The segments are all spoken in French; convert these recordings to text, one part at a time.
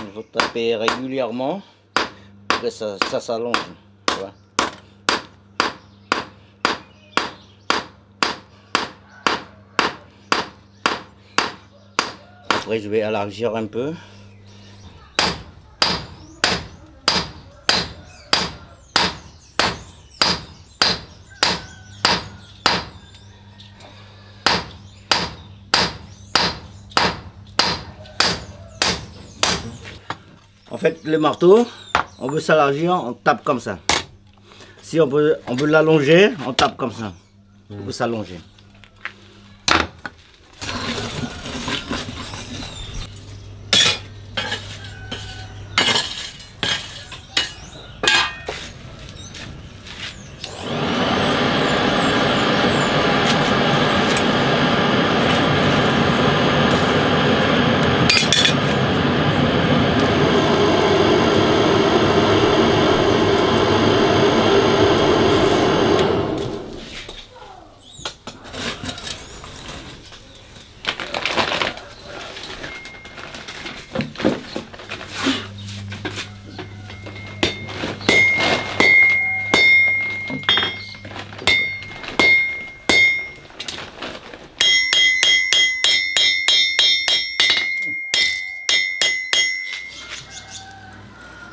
Il faut taper régulièrement pour que ça s'allonge. Voilà. Après je vais élargir un peu. En fait, le marteau, on veut s'élargir, on tape comme ça. Si on veut l'allonger, on tape comme ça. On veut s'allonger.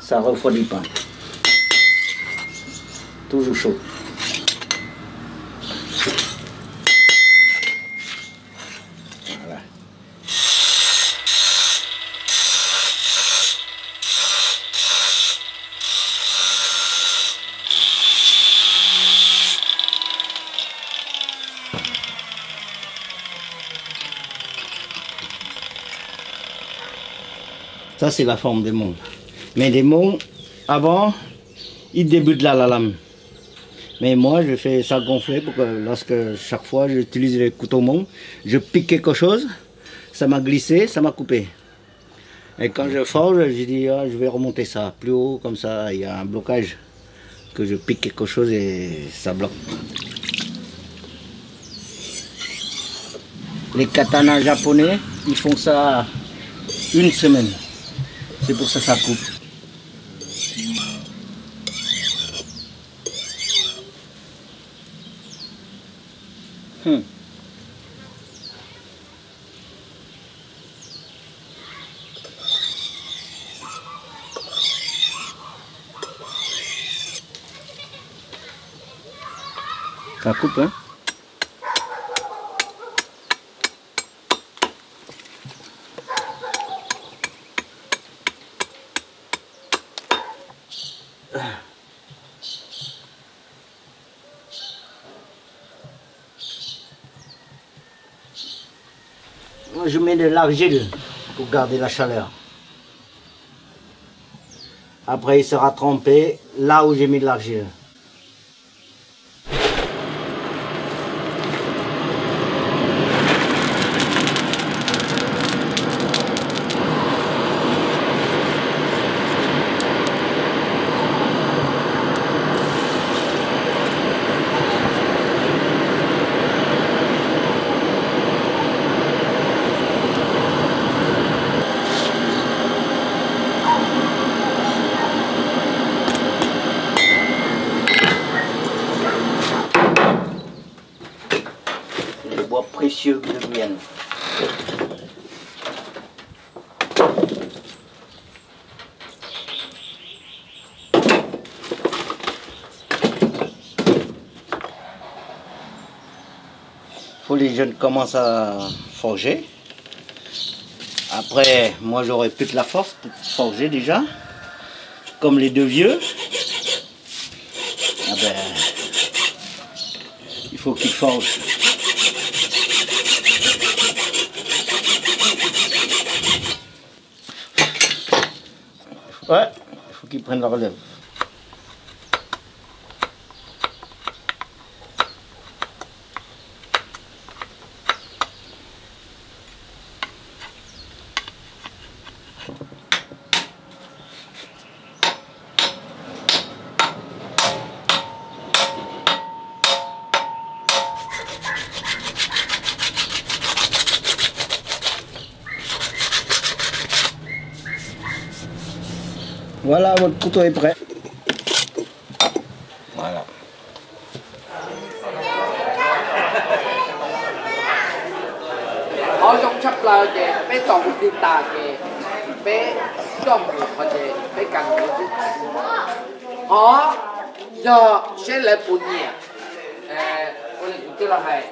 Ça refroidit pas. Toujours chaud. Voilà. Ça c'est la forme des monts. Mais des monts, avant, ils débutent là la lame. Mais moi, je fais ça gonfler pour que chaque fois j'utilise les couteaux monts, je pique quelque chose, ça m'a glissé, ça m'a coupé. Et quand je forge, je dis, ah, je vais remonter ça plus haut, comme ça, il y a un blocage, que je pique quelque chose et ça bloque. Les katanas japonais, ils font ça une semaine. C'est pour ça que ça coupe. Ça coupe, hein? Moi, je mets de l'argile pour garder la chaleur. Après, il sera trempé là où j'ai mis de l'argile. Bois précieux de Guyane. Faut les jeunes commencent à forger. Après, moi j'aurais plus de la force pour forger déjà. Comme les deux vieux. Ah ben, il faut qu'ils forgent. Ouais, il faut qu'ils prennent la relève. Voilà, votre couteau est prêt. Voilà. Họ dùng chấp lời để bé tổng đi tà để bé trong một hoặc để bé cần họ giờ sẽ lại buồn nhẹ tôi cũng chưa là hay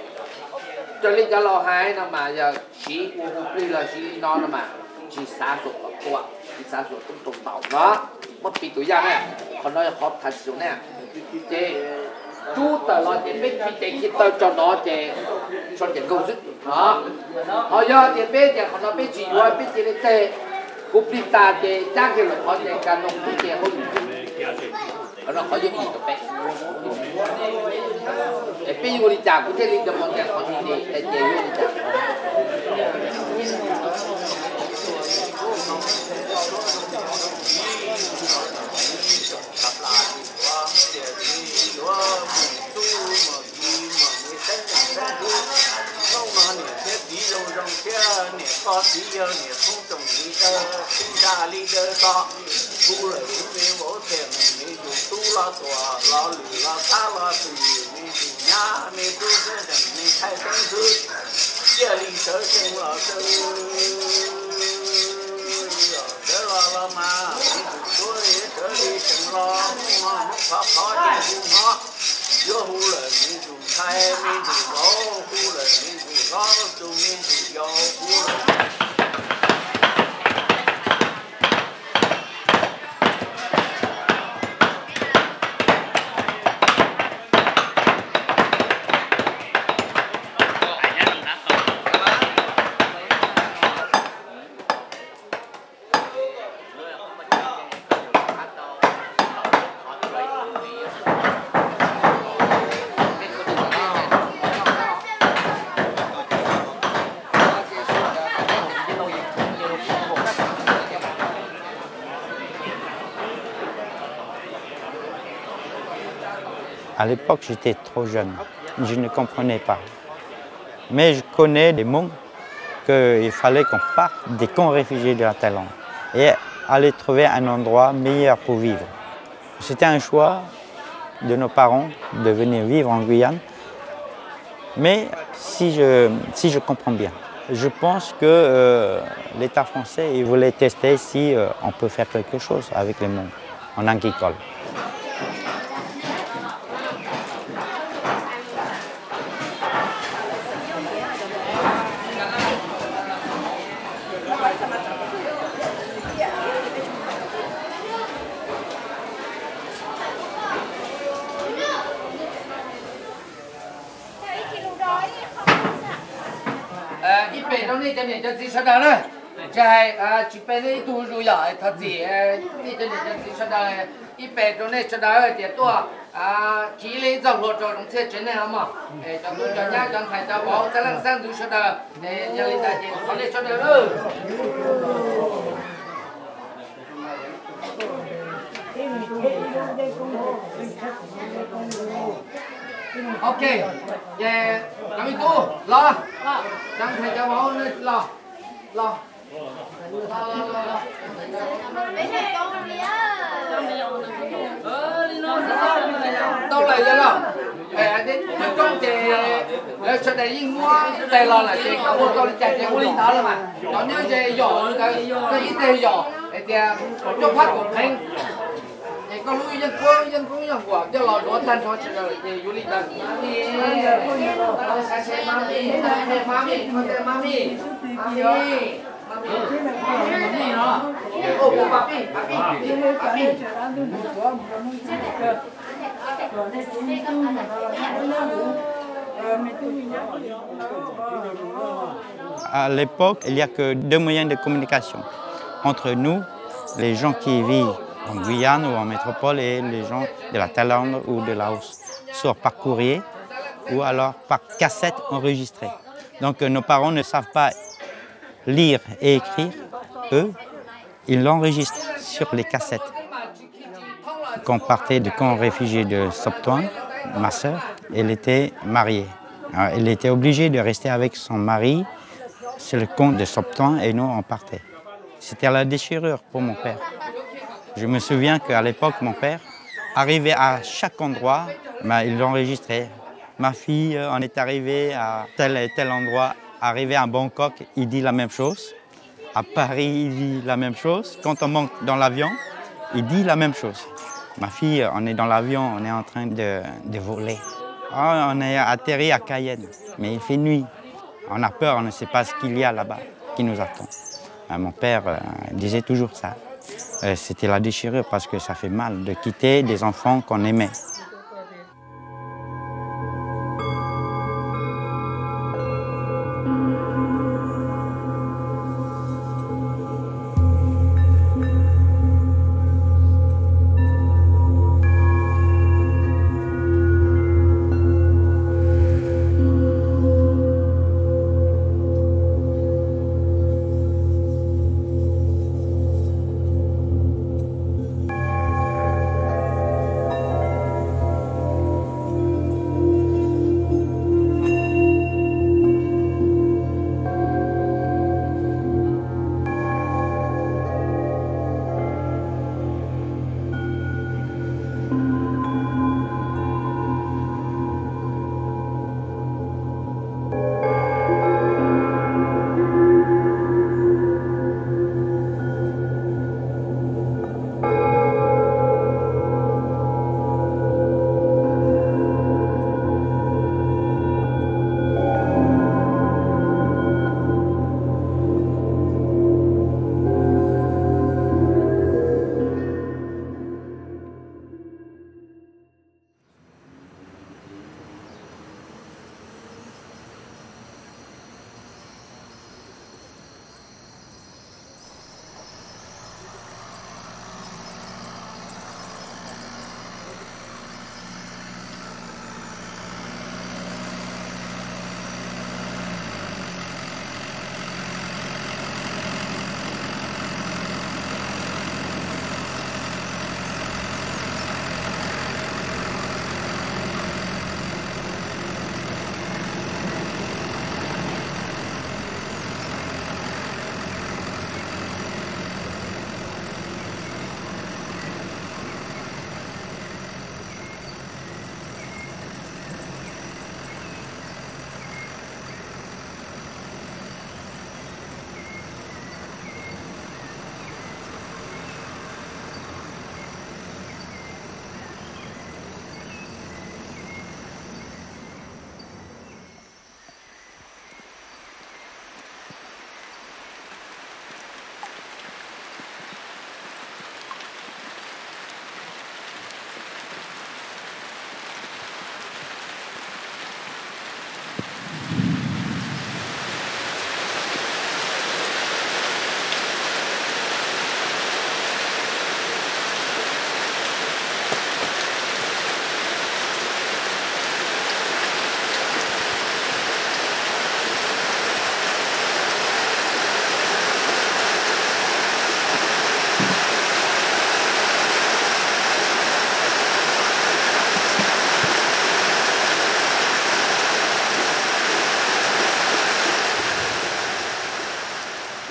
cho nên cho lo hay nó mà giờ chỉ đi là chỉ nó mà chỉ xã dục của chỉ xã dục cũng tồn tạo đó mất bị tuổi già này còn nó khó thật sự nè thì chú tờ lo tiền biết bị tiền tờ cho nó thì cho tiền công sức đó họ giờ tiền biết thì họ nó biết chỉ nói biết chỉ để cục đi ta thì chắc cái luật họ thì cần nông biết tiền không nó khó giúp gì được bé để bây giờ đi trả cũng thế đi được mọi người họ thì để tiền đi trả có tí yêu nhỉ không trồng lý đơ sinh ra lý đơ đó tu lời cũng về bố tiền mình dùng tu lo tòa lo lử lo xa lo tùy mình dùng nhá mình tu sẽ chẳng mình thay sinh thứ chia lý sơ sinh lo sơ lo mà mình dùng tu lý sơ lý sinh lo không khó khó đi hùng họ giữa hù lời mình dùng thay mình dùng lo hù lời mình dùng lo dùng mình dùng yo hù lời À l'époque, j'étais trop jeune, je ne comprenais pas. Mais je connais des mots qu'il fallait qu'on parte des camps réfugiés de la Thaïlande et aller trouver un endroit meilleur pour vivre. C'était un choix de nos parents de venir vivre en Guyane. Mais si je comprends bien, je pense que l'État français il voulait tester si on peut faire quelque chose avec les Hmong en agricole. ít bể trong này cho nên cho gì sao đó này chạy chỉ bể này tu rồi à thật gì đi cho nên cho gì sao đó ít bể trong này sao đó thì tôi chỉ lấy dòng lột cho đồng xe trên này mà cho tôi cho nhá cho thầy cho bảo sẽ làm sang rồi sao đó để nhà linh ta chỉ có lấy sao đó nữa ok về kami tu lo đang thầy cho bảo lo lo đâu lại vậy lo đến trong thì sau này yên mua đây là chị có một con chạy chạy linh thảo là mà nó nhớ về giỏ cái ít đây giỏ thì cho phát của anh có lui dân quân dân của cho lò đốt tan cho chị rồi thì du lịch đó thì sẽ mami nó ô papi À l'époque, il n'y a que deux moyens de communication entre nous, les gens qui vivent en Guyane ou en métropole et les gens de la Thaïlande ou de Laos, soit par courrier ou alors par cassette enregistrée. Donc nos parents ne savent pas lire et écrire, eux, ils l'enregistrent sur les cassettes. Quand on partait du camp réfugié de Soptoin, ma sœur, elle était mariée. Alors, elle était obligée de rester avec son mari sur le camp de Soptoin et nous on partait. C'était la déchirure pour mon père. Je me souviens qu'à l'époque, mon père arrivait à chaque endroit, il l'enregistrait. Ma fille, on est arrivé à tel et tel endroit, arrivé à Bangkok, il dit la même chose. À Paris, il dit la même chose. Quand on monte dans l'avion, il dit la même chose. Ma fille, on est dans l'avion, on est en train de voler. On est atterri à Cayenne, mais il fait nuit. On a peur, on ne sait pas ce qu'il y a là-bas qui nous attend. Mon père disait toujours ça. C'était la déchirure parce que ça fait mal de quitter des enfants qu'on aimait.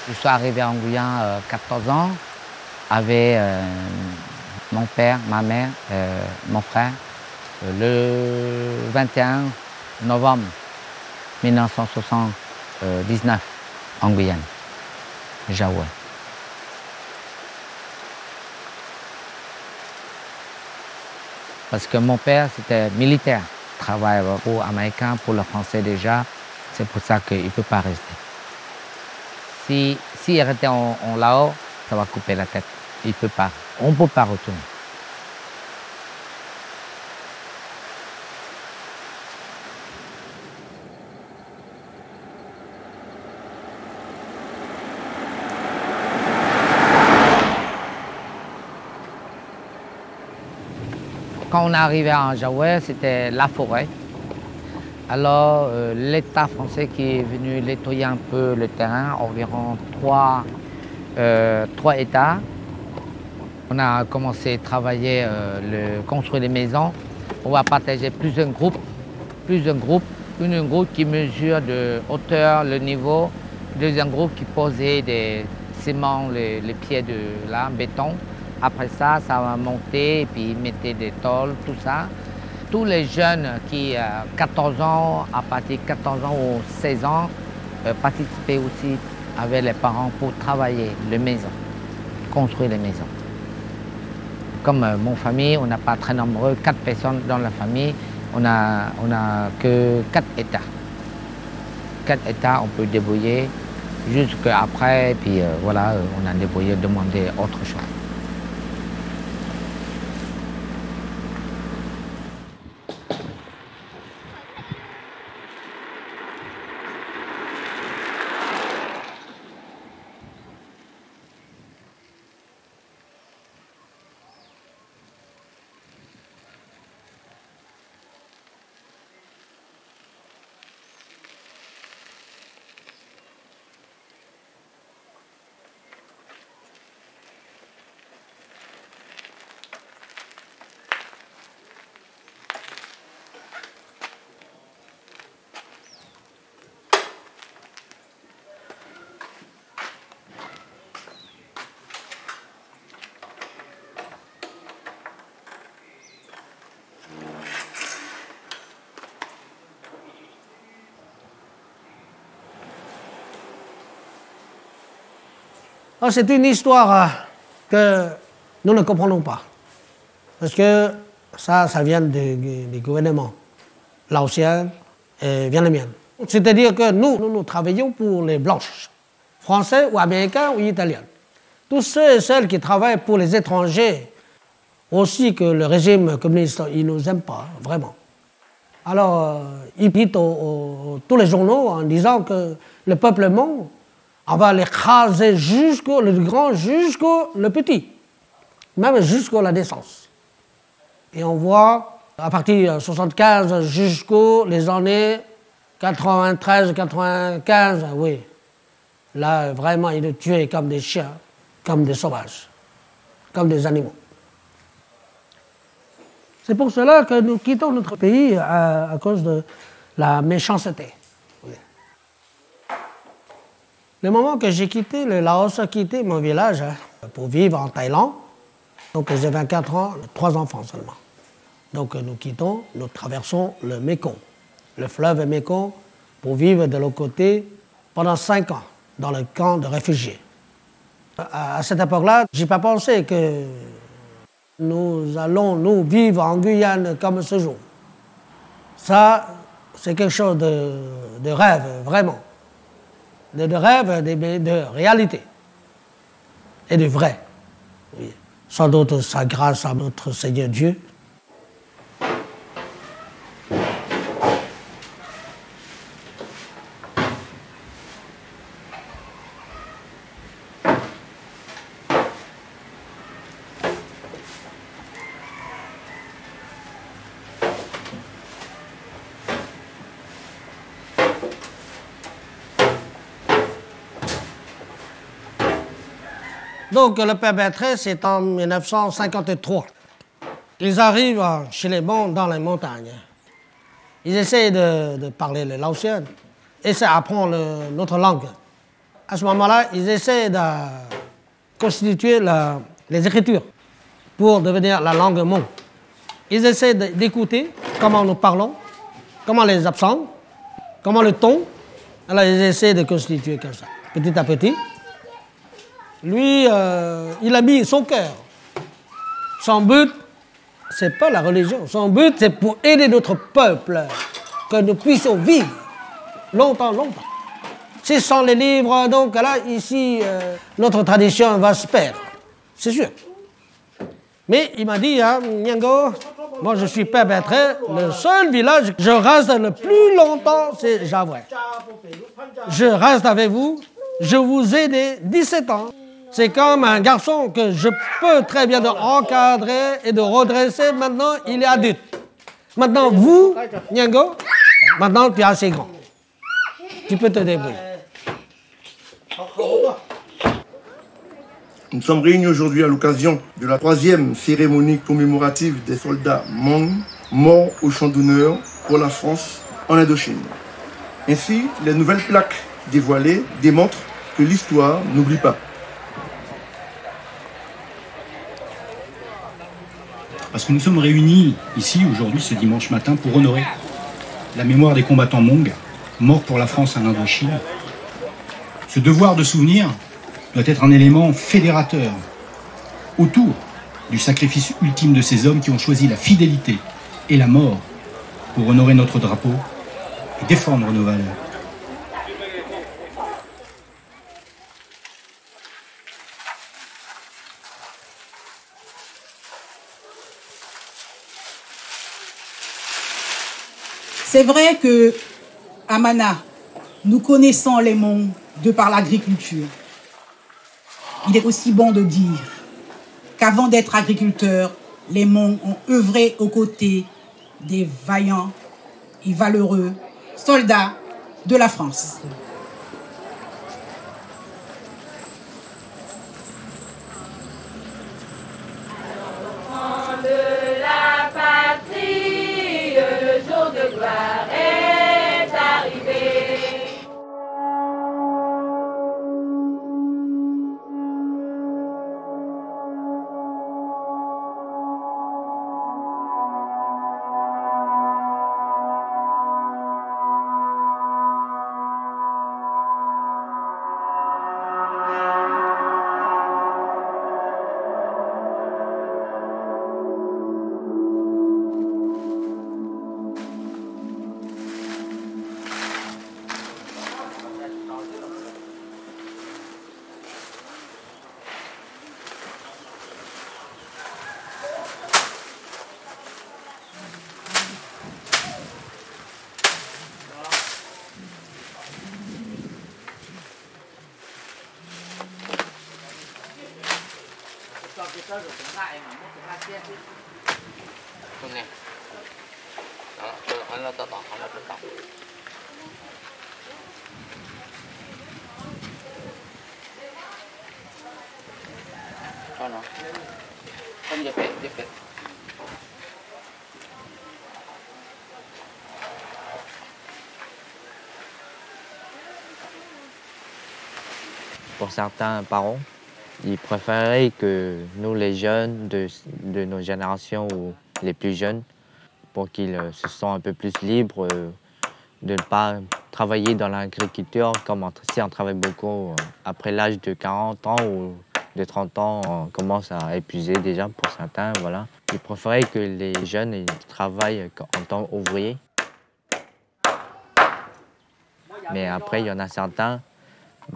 Je suis arrivé en Guyane à 14 ans avec mon père, ma mère, mon frère, le 21 novembre 1979 en Guyane, Jaoué. Parce que mon père, c'était militaire, travaille pour les Américains, pour les Français déjà, c'est pour ça qu'il ne peut pas rester. S'il restait en Laos, ça va couper la tête. Il ne peut pas. On ne peut pas retourner. Quand on est arrivé à Jaoué, c'était la forêt. Alors, l'État français qui est venu nettoyer un peu le terrain, environ trois États. On a commencé à travailler, construire des maisons. On va partager plusieurs groupes. Une groupe qui mesure de hauteur, le niveau. Deuxième groupe qui posait des ciments, les pieds de là, béton. Après ça, ça va monter et puis ils mettaient des tôles, tout ça. Tous les jeunes qui, 14 ans, à partir de 14 ans ou 16 ans, participaient aussi avec les parents pour travailler les maisons, construire les maisons. Comme mon famille, on n'a pas très nombreux, 4 personnes dans la famille, on a que 4 hectares. 4 hectares, on peut débrouiller jusqu'après, puis voilà, on a débrouillé, demander autre chose. C'est une histoire que nous ne comprenons pas. Parce que ça vient du gouvernement laotien et vient le mien. C'est-à-dire que nous travaillons pour les blanches, français ou américains ou italiens. Tous ceux et celles qui travaillent pour les étrangers, aussi que le régime communiste, ils ne nous aiment pas, vraiment. Alors, ils quittent tous les journaux en disant que le peuplement, on va l'écraser jusqu'au le grand, jusqu'au le petit, même jusqu'à la naissance. Et on voit, à partir de 1975 jusqu'aux les années 93, 95, oui. Là, vraiment, ils nous tuaient comme des chiens, comme des sauvages, comme des animaux. C'est pour cela que nous quittons notre pays à cause de la méchanceté. Le moment que j'ai quitté le Laos, quitté mon village pour vivre en Thaïlande, donc j'ai 24 ans, 3 enfants seulement. Donc nous quittons, nous traversons le Mékong, le fleuve Mékong, pour vivre de l'autre côté pendant 5 ans dans le camp de réfugiés. À cette époque-là, je n'ai pas pensé que nous allons vivre en Guyane comme ce jour. Ça, c'est quelque chose de rêve, vraiment. De rêve, de réalité et de vrai. Oui. Sans doute sa grâce à notre Seigneur Dieu. Donc le Père Berthet, c'est en 1953. Ils arrivent chez les Bons dans les montagnes. Ils essaient de parler le laotien, essaient d'apprendre notre langue. À ce moment-là, ils essaient de constituer les écritures pour devenir la langue Hmong. Ils essaient d'écouter comment nous parlons, comment les accents, comment le ton. Alors ils essaient de constituer comme ça, petit à petit. Lui, il a mis son cœur. Son but, c'est pas la religion. Son but, c'est pour aider notre peuple, que nous puissions vivre longtemps, longtemps. C'est sans les livres, donc là, ici, notre tradition va se perdre. C'est sûr. Mais il m'a dit, hein, Nyango, moi je suis Père Berthet, le seul village que je reste le plus longtemps, c'est Javoué. Je reste avec vous, je vous ai aidé 17 ans. C'est comme un garçon que je peux très bien encadrer et de redresser. Maintenant, il est adulte. Maintenant, vous, Nyango, maintenant tu es assez grand. Tu peux te débrouiller. Nous sommes réunis aujourd'hui à l'occasion de la 3e cérémonie commémorative des soldats Hmong morts au champ d'honneur pour la France en Indochine. Ainsi, les nouvelles plaques dévoilées démontrent que l'histoire n'oublie pas. Parce que nous sommes réunis ici, aujourd'hui, ce dimanche matin, pour honorer la mémoire des combattants Hmong, morts pour la France en Indochine. Ce devoir de souvenir doit être un élément fédérateur autour du sacrifice ultime de ces hommes qui ont choisi la fidélité et la mort pour honorer notre drapeau et défendre nos valeurs. C'est vrai que à Mana, nous connaissons les Hmong de par l'agriculture. Il est aussi bon de dire qu'avant d'être agriculteurs, les Hmong ont œuvré aux côtés des vaillants et valeureux soldats de la France. Pour certains parents, ils préféraient que nous, les jeunes de nos générations ou les plus jeunes, pour qu'ils se sentent un peu plus libres de ne pas travailler dans l'agriculture comme si on travaille beaucoup après l'âge de 40 ans ou de 30 ans, on commence à épuiser déjà pour certains. Voilà. Ils préféraient que les jeunes ils travaillent en tant qu'ouvriers. Mais après, il y en a certains,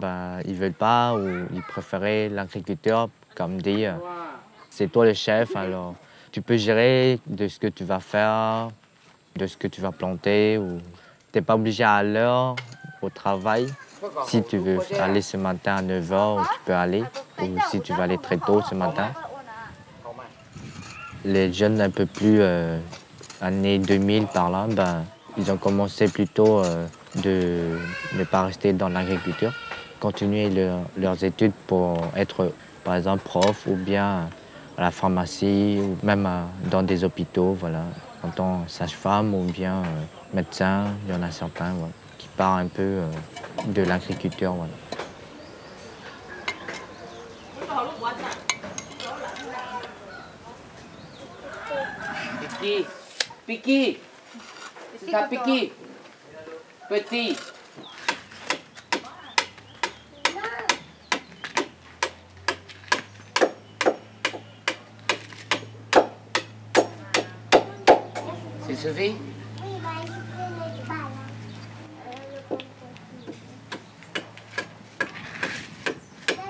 ils ne veulent pas ou ils préféraient l'agriculture comme dire c'est toi le chef, alors tu peux gérer de ce que tu vas faire, de ce que tu vas planter. Ou tu n'es pas obligé à l'heure au travail. Si tu veux aller ce matin à 9 h, tu peux aller. Ou si tu vas aller très tôt ce matin. Les jeunes un peu plus années 2000 par là, ils ont commencé plutôt de ne pas rester dans l'agriculture, continuer leurs études pour être par exemple prof ou bien à la pharmacie ou même dans des hôpitaux, voilà, en tant que sage-femme ou bien médecin. Il y en a certains voilà, qui partent un peu de l'agriculture. Voilà. Piki, Piki, c'est ça Piki, petit. C'est suffit?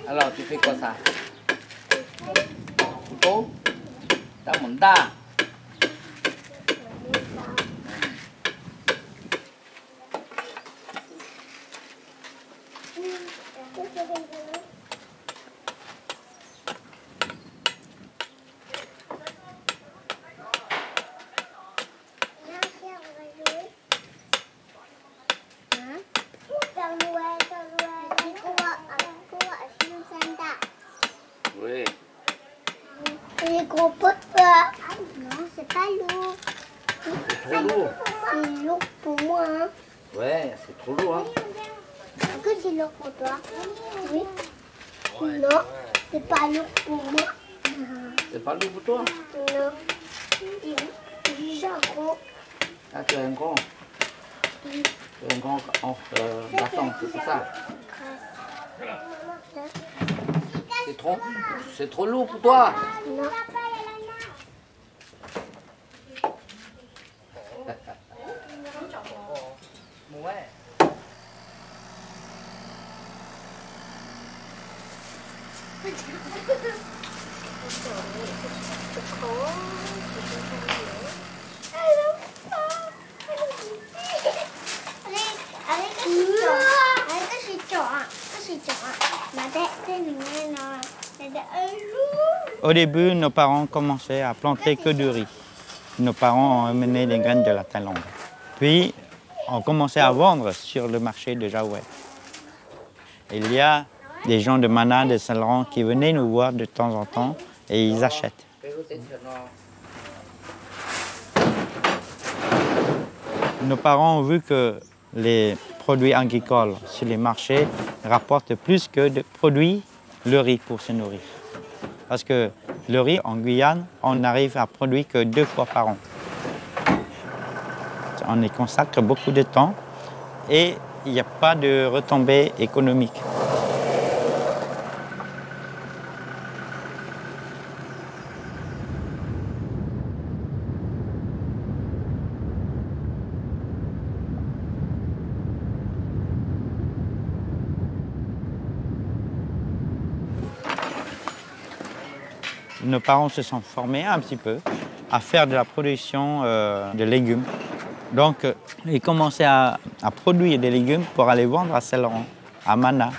Alors tu fais quoi ça? Couteau? Ta monta. Oui. Les gros potes. Ah non, c'est pas lourd. C'est trop lourd. C'est lourd pour moi. Hein. Ouais, c'est trop lourd. Hein. Est-ce que c'est lourd pour toi? Oui. Non, c'est pas lourd pour moi. C'est c'est pas lourd pour toi? Non. Il est gros. Ah, tu es un grand. Tu es un grand garçon, c'est pour ça. C'est trop lourd pour toi. Non. Au début, nos parents commençaient à planter que du riz. Nos parents ont amené les graines de la Thaïlande. Puis, on commençait à vendre sur le marché de Jaoué. Il y a des gens de Mana, de Saint-Laurent qui venaient nous voir de temps en temps et ils achètent. Nos parents ont vu que les produits agricoles sur les marchés rapportent plus que de produits le riz pour se nourrir. Parce que le riz en Guyane, on arrive à produire que 2 fois par an. On y consacre beaucoup de temps et il n'y a pas de retombées économiques. Nos parents se sont formés un petit peu à faire de la production de légumes. Donc, ils commençaient à produire des légumes pour aller vendre à Saint-Laurent, à Mana.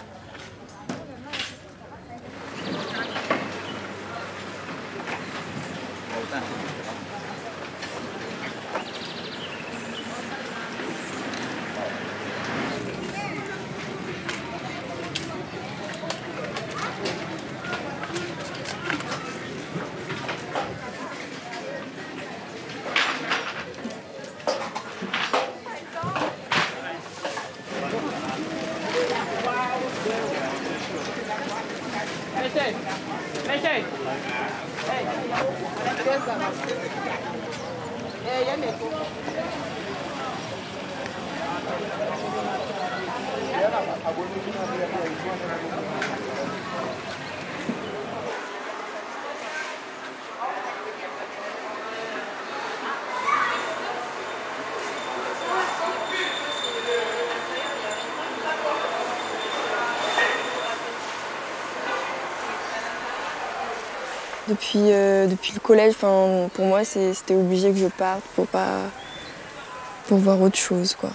Depuis le collège, pour moi, c'était obligé que je parte pour voir autre chose, quoi.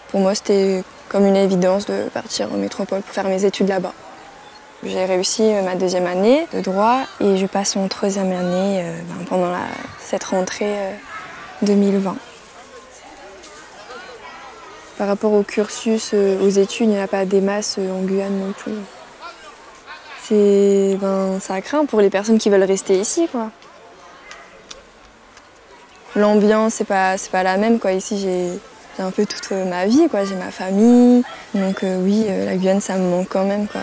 Pour moi, c'était comme une évidence de partir en métropole pour faire mes études là-bas. J'ai réussi ma 2e année de droit et je passe en 3e année pendant cette rentrée 2020. Par rapport au cursus, aux études, il n'y en a pas des masses en Guyane non plus. Ça craint pour les personnes qui veulent rester ici, quoi. L'ambiance, c'est pas la même, quoi. Ici, j'ai un peu toute ma vie, quoi. J'ai ma famille. Donc oui, la Guyane, ça me manque quand même, quoi.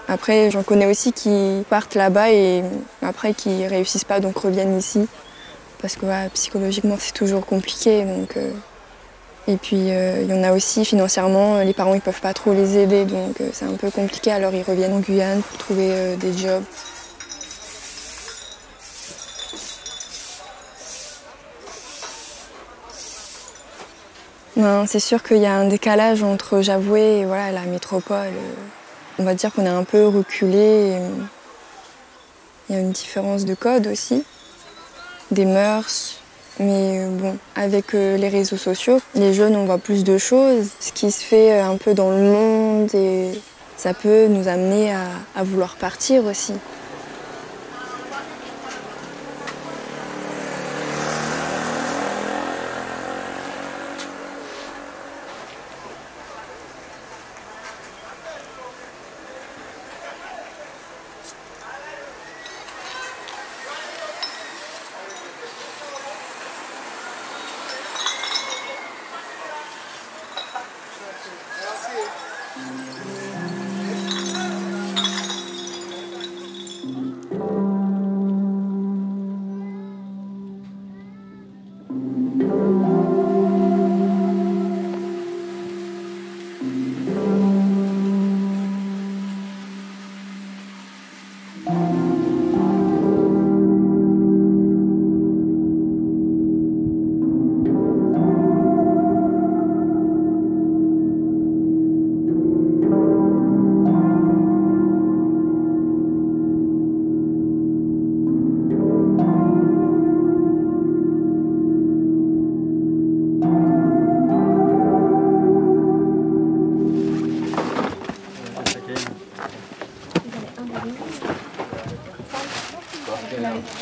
Après, j'en connais aussi qui partent là-bas et après qui réussissent pas, donc reviennent ici. Parce que psychologiquement, c'est toujours compliqué. Donc, et puis, il y en a aussi, financièrement, les parents, ils peuvent pas trop les aider, donc c'est un peu compliqué. Alors, ils reviennent en Guyane pour trouver des jobs. C'est sûr qu'il y a un décalage entre Jaoué et la métropole. On va dire qu'on est un peu reculé. Il y a une différence de code aussi, des mœurs. Mais bon, avec les réseaux sociaux, les jeunes, on voit plus de choses. Ce qui se fait un peu dans le monde, et ça peut nous amener à vouloir partir aussi.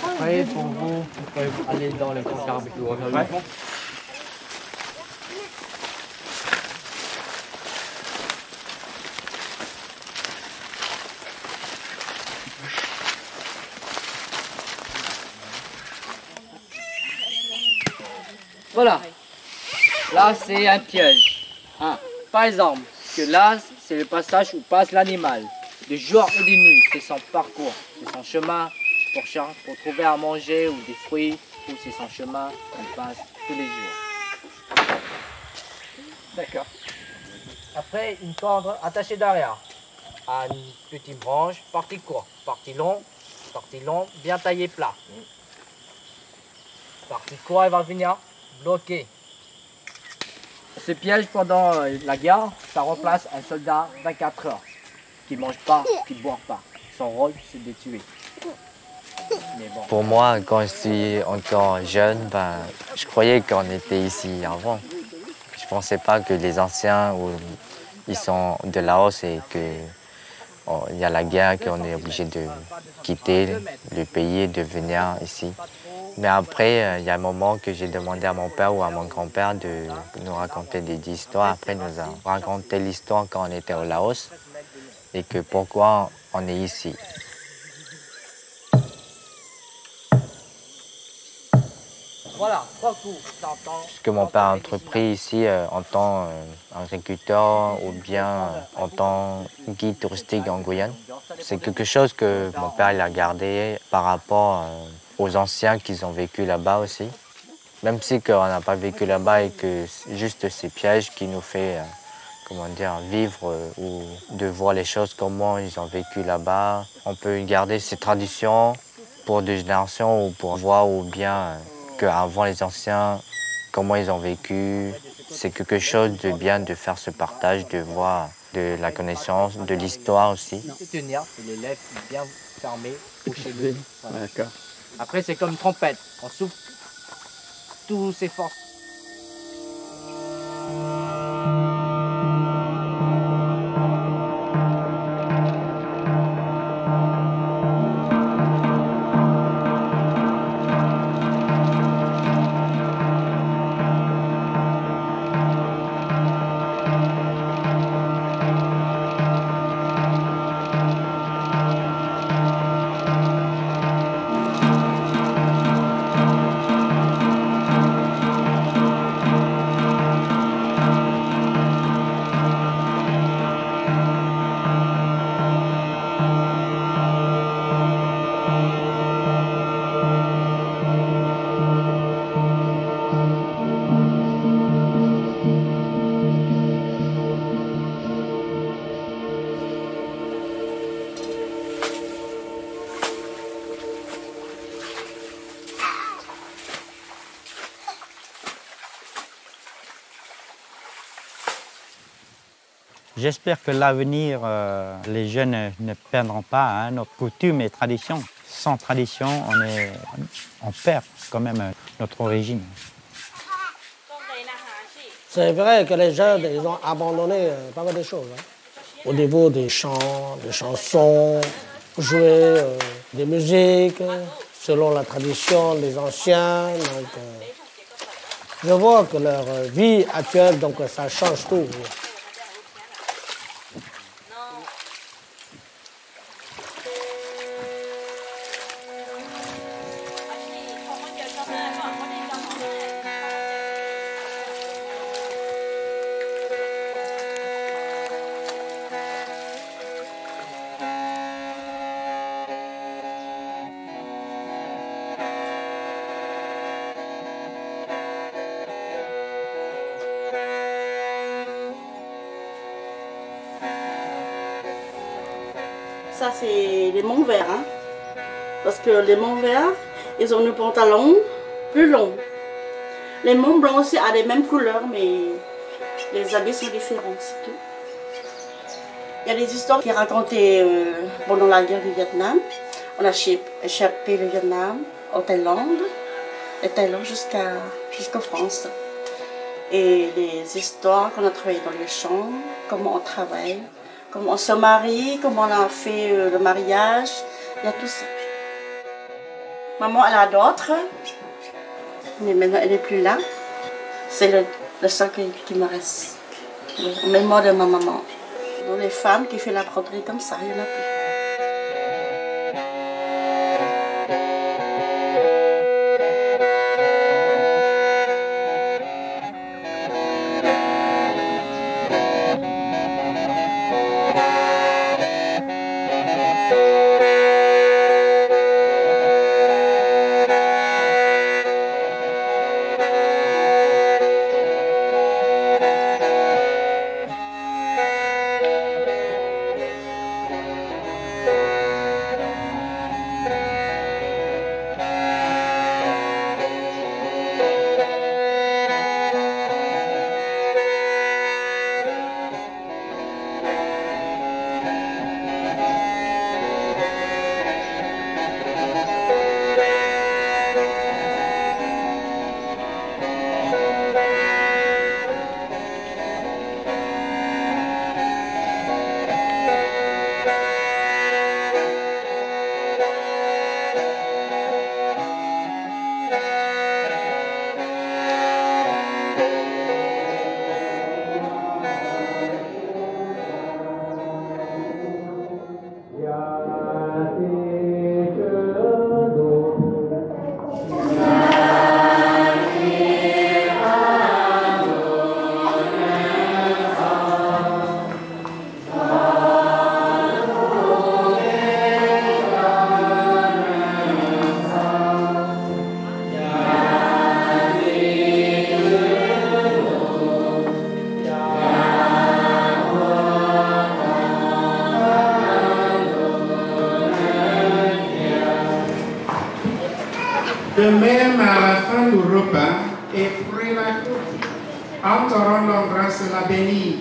Après, pour vous pouvez aller dans le concert avec vous. Ouais. Voilà. Là, c'est un piège. Hein. Par exemple, que là, c'est le passage où passe l'animal. De jour et de nuit, c'est son parcours, c'est son chemin pour trouver à manger ou des fruits, ou c'est son chemin qu'il passe tous les jours. D'accord. Après, une corde attachée derrière à une petite branche, partie courte, partie longue, bien taillée plat. Partie courte, elle va venir bloquer. Ce piège pendant la guerre, ça remplace un soldat 24 heures qui ne mange pas, qui ne boit pas. Son rôle, c'est de tuer. Mais bon. Pour moi, quand je suis encore jeune, je croyais qu'on était ici avant. Je ne pensais pas que les anciens, ils sont de Laos et qu'il y a la guerre, qu'on est obligé de quitter le pays et de venir ici. Mais après, il y a un moment que j'ai demandé à mon père ou à mon grand-père de nous raconter des histoires. Après, il nous a raconté l'histoire quand on était au Laos et que pourquoi on est ici. Voilà, 3 coups. Ce que mon père a entrepris ici en tant qu'agriculteur ou bien en tant que guide touristique en Guyane, c'est quelque chose que mon père il a gardé par rapport aux anciens qui ont vécu là-bas aussi. Même si on n'a pas vécu là-bas et que juste ces pièges qui nous fait vivre ou de voir les choses, comment ils ont vécu là-bas. On peut garder ces traditions pour des générations ou pour voir ou bien qu'avant les anciens, comment ils ont vécu. C'est quelque chose de bien de faire ce partage, de voir de la connaissance, de l'histoire aussi. Tenir, c'est les lèvres bien fermées, couchées. Voilà. D'accord. Après, c'est comme une trompette. On souffle toutes ses forces. J'espère que l'avenir, les jeunes ne perdront pas nos coutumes et traditions. Sans tradition, on perd quand même notre origine. C'est vrai que les jeunes, ils ont abandonné pas mal de choses. Hein. Au niveau des chants, des chansons, jouer des musiques, selon la tradition des anciens. Donc, je vois que leur vie actuelle, donc ça change tout. Ça, c'est les monts verts. Hein. Parce que les Hmong verts, ils ont des pantalons plus longs. Les Hmong blancs aussi ont les mêmes couleurs, mais les habits sont différents, c'est tout. Il y a des histoires qui sont racontées pendant la guerre du Vietnam. On a échappé le Vietnam en Thaïlande, et Thaïlande jusqu'en France. Et des histoires qu'on a travaillé dans les champs, comment on travaille, comment on se marie, comment on a fait le mariage, il y a tout ça. Maman, elle a d'autres, mais maintenant elle n'est plus là. C'est le seul qui me reste, en mémoire de ma maman. Donc les femmes qui font la broderie comme ça, il n'y en a plus. De même, à la fin du repas, et prit la coupe, en te rendant grâce, la bénit,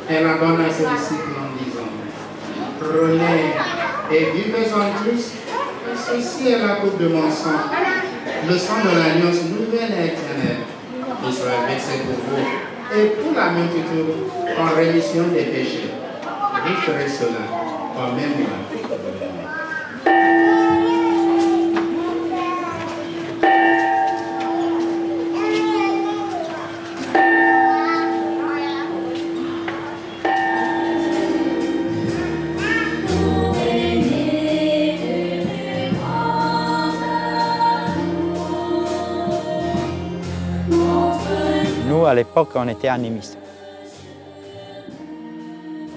et la donne à ses disciples en disant, prenez et buvez-en tous, ceci est la coupe de mon sang, le sang de l'alliance nouvelle et éternelle, qui sera versé pour vous et pour la multitude en rémission des péchés. Vous ferez cela en mémoire de moi. Nous, à l'époque, on était animistes.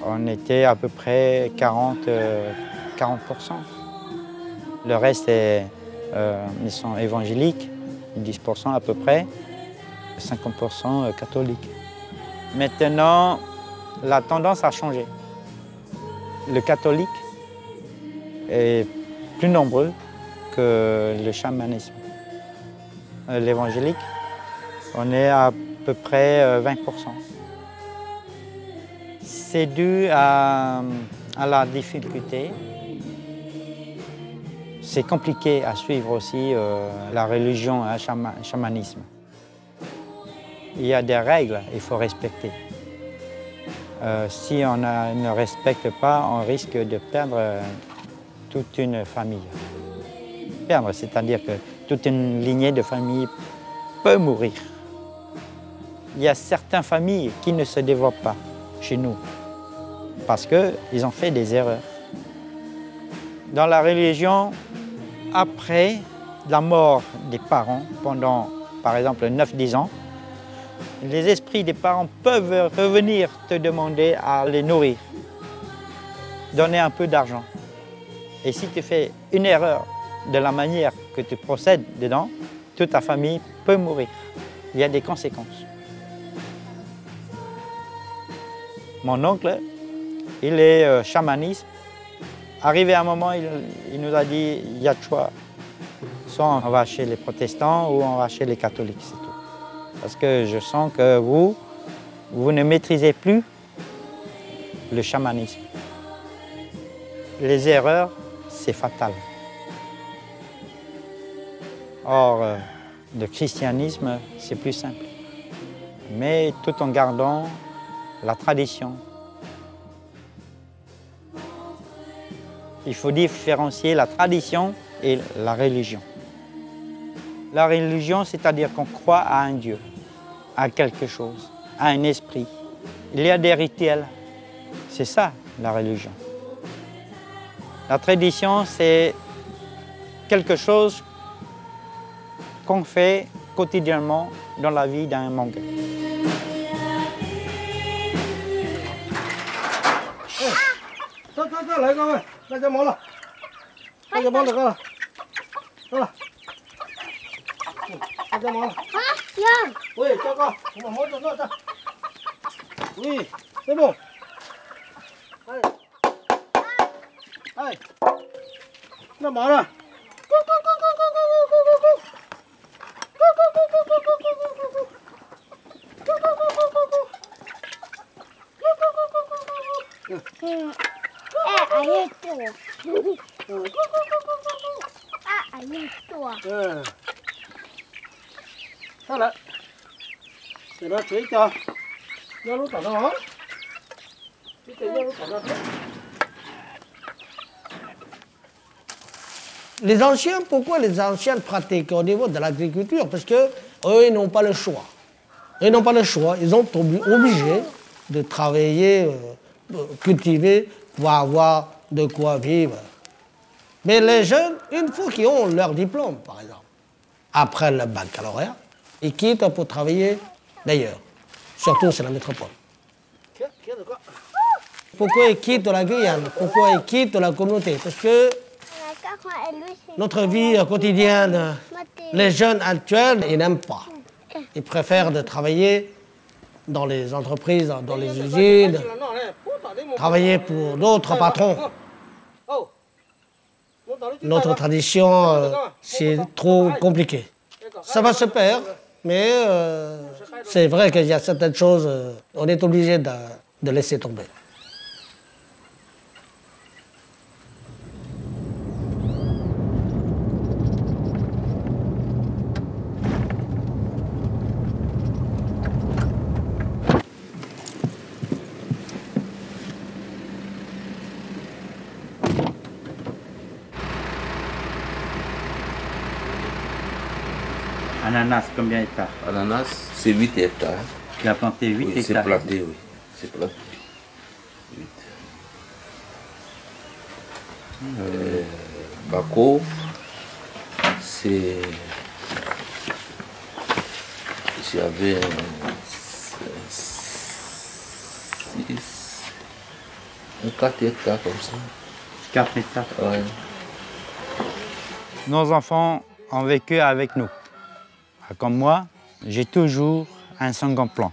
On était à peu près 40%. Le reste, ils sont évangéliques, 10% à peu près, 50% catholiques. Maintenant, la tendance a changé. Le catholique est plus nombreux que le chamanisme. L'évangélique, on est à peu près 20%. C'est dû à la difficulté. C'est compliqué à suivre aussi la religion, le chamanisme. Il y a des règles qu'il faut respecter. Si on ne respecte pas, on risque de perdre toute une famille. Perdre, c'est-à-dire que toute une lignée de famille peut mourir. Il y a certaines familles qui ne se développent pas chez nous parce qu'ils ont fait des erreurs. Dans la religion, après la mort des parents, pendant par exemple 9-10 ans, les esprits des parents peuvent revenir te demander à les nourrir, donner un peu d'argent. Et si tu fais une erreur de la manière que tu procèdes dedans, toute ta famille peut mourir. Il y a des conséquences. Mon oncle, il est chamaniste Arrivé à un moment, il nous a dit, il y a de choix. Soit on va chez les protestants ou on va chez les catholiques, c'est tout. Parce que je sens que vous ne maîtrisez plus le chamanisme. Les erreurs, c'est fatal. Or, le christianisme, c'est plus simple. Mais tout en gardant la tradition. Il faut différencier la tradition et la religion. La religion, c'est-à-dire qu'on croit à un Dieu, à quelque chose, à un esprit. Il y a des rituels. C'est ça, la religion. La tradition, c'est quelque chose qu'on fait quotidiennement dans la vie d'un Hmong. Oui, d'accord. Oui, c'est bon. Allez. Allez. Nó bỏ rồi. Sao lại? Để nó chế cho. Nó lúc cả nó. Les anciens, pourquoi les anciens pratiquent au niveau de l'agriculture? Parce qu'eux, ils n'ont pas le choix. Ils n'ont pas le choix. Ils sont obligés de travailler, cultiver pour avoir de quoi vivre. Mais les jeunes, une fois qu'ils ont leur diplôme, par exemple, après le baccalauréat, ils quittent pour travailler d'ailleurs. Surtout, c'est la métropole. Pourquoi ils quittent la Guyane? Pourquoi ils quittent la communauté? Parce que notre vie quotidienne, les jeunes actuels, ils n'aiment pas. Ils préfèrent de travailler dans les entreprises, dans les usines, travailler pour d'autres patrons. Notre tradition, c'est trop compliqué. Ça va se perdre, mais c'est vrai qu'il y a certaines choses, on est obligé de laisser tomber. Ananas, combien d'hectares? Ananas, c'est 8 hectares. Tu as planté 8 oui, hectares? C'est planté, oui. C'est planté. 8. Baco, c'est... J'avais 4 hectares comme ça. 4 hectares? Ouais. Nos enfants ont vécu avec nous. Comme moi, j'ai toujours un second plan.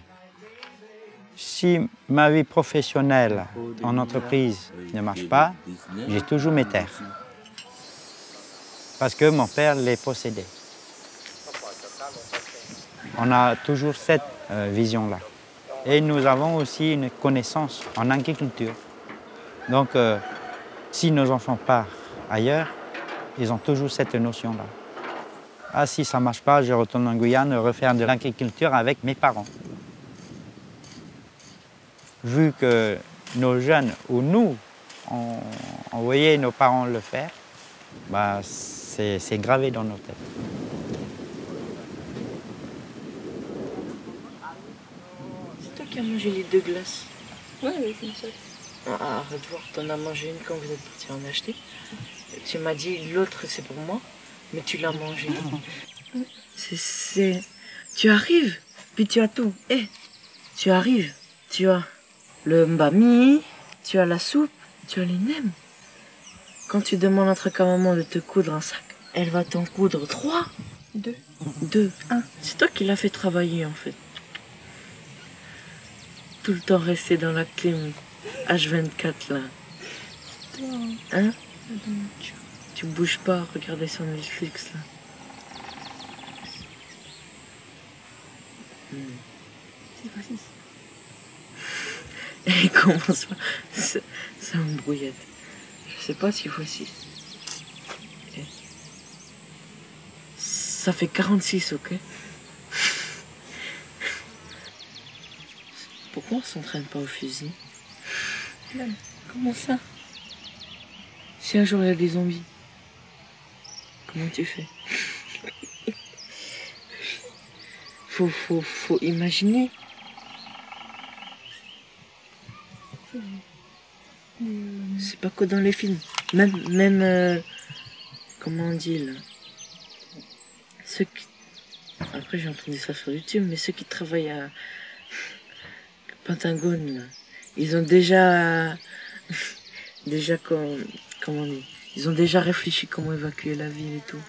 Si ma vie professionnelle en entreprise ne marche pas, j'ai toujours mes terres. Parce que mon père les possédait. On a toujours cette vision-là. Et nous avons aussi une connaissance en agriculture. Donc, si nos enfants partent ailleurs, ils ont toujours cette notion-là. Ah, si ça ne marche pas, je retourne en Guyane refaire de l'agriculture avec mes parents. Vu que nos jeunes, ou nous, on voyait nos parents le faire, bah, c'est gravé dans nos têtes. C'est toi qui as mangé les 2 glaces? Ouais, oui, c'est ça. Ah, arrête de voir, t'en as mangé une quand vous êtes partis en acheter. Tu m'as dit l'autre c'est pour moi, mais tu l'as mangé. Tu arrives, puis tu as tout. Tu arrives, tu as le mbami, tu as la soupe, tu as les nems. Quand tu demandes à ta maman de te coudre un sac, elle va t'en coudre 3. 2. 1. C'est toi qui l'as fait travailler en fait. Tout le temps rester dans la clim H24 là. Hein? Tu bouges pas, regardez sur Netflix là. C'est facile. Et il commence pas. Ça me brouillette. Je sais pas s'il faut 6. Ça fait 46, ok? Pourquoi on s'entraîne pas au fusil? Comment ça? Si un jour il y a des zombies, comment tu fais? Faut imaginer. C'est pas que dans les films. Même comment on dit là? Ceux qui... Après j'ai entendu ça sur YouTube, mais ceux qui travaillent à Pentagone, là, ils ont déjà comment on dit? Ils ont déjà réfléchi comment évacuer la ville et tout.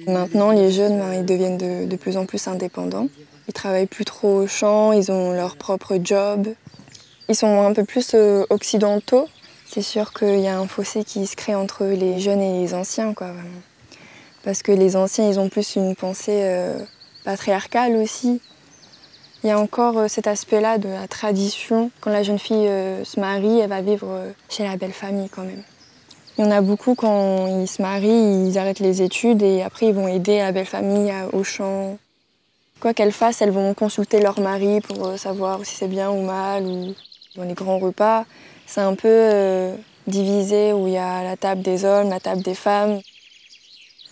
Maintenant, les jeunes, ils deviennent de plus en plus indépendants. Ils travaillent plus trop au champ, ils ont leur propre job. Ils sont un peu plus occidentaux. C'est sûr qu'il y a un fossé qui se crée entre les jeunes et les anciens, quoi, vraiment. Parce que les anciens, ils ont plus une pensée patriarcale aussi. Il y a encore cet aspect-là de la tradition. Quand la jeune fille se marie, elle va vivre chez la belle famille quand même. Il y en a beaucoup, quand ils se marient, ils arrêtent les études et après ils vont aider la belle famille au champ. Quoi qu'elles fassent, elles vont consulter leur mari pour savoir si c'est bien ou mal. Ou... Dans les grands repas, c'est un peu divisé, où il y a la table des hommes, la table des femmes.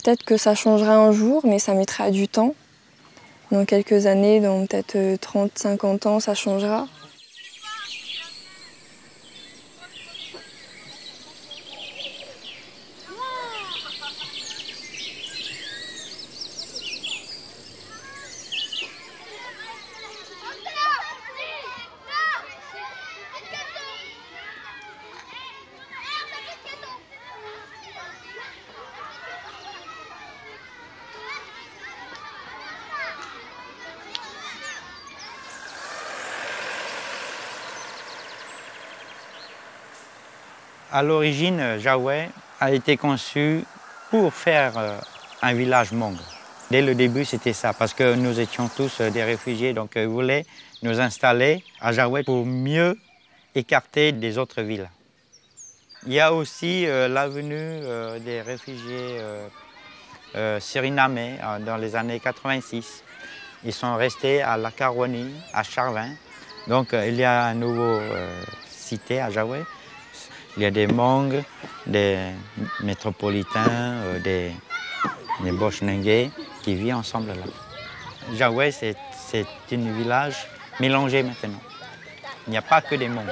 Peut-être que ça changera un jour, mais ça mettra du temps. Dans quelques années, dans peut-être 30-50 ans, ça changera. À l'origine, Jaoué a été conçu pour faire un village Hmong. Dès le début, c'était ça, parce que nous étions tous des réfugiés, donc ils voulaient nous installer à Jaoué pour mieux écarter des autres villes. Il y a aussi la venue des réfugiés surinamais dans les années 86. Ils sont restés à La Carouanie, à Charvin. Donc il y a une nouvelle cité à Jaoué. Il y a des Hmong, des métropolitains, des Bochnengués qui vivent ensemble là. Jaoué, c'est un village mélangé maintenant. Il n'y a pas que des Hmong.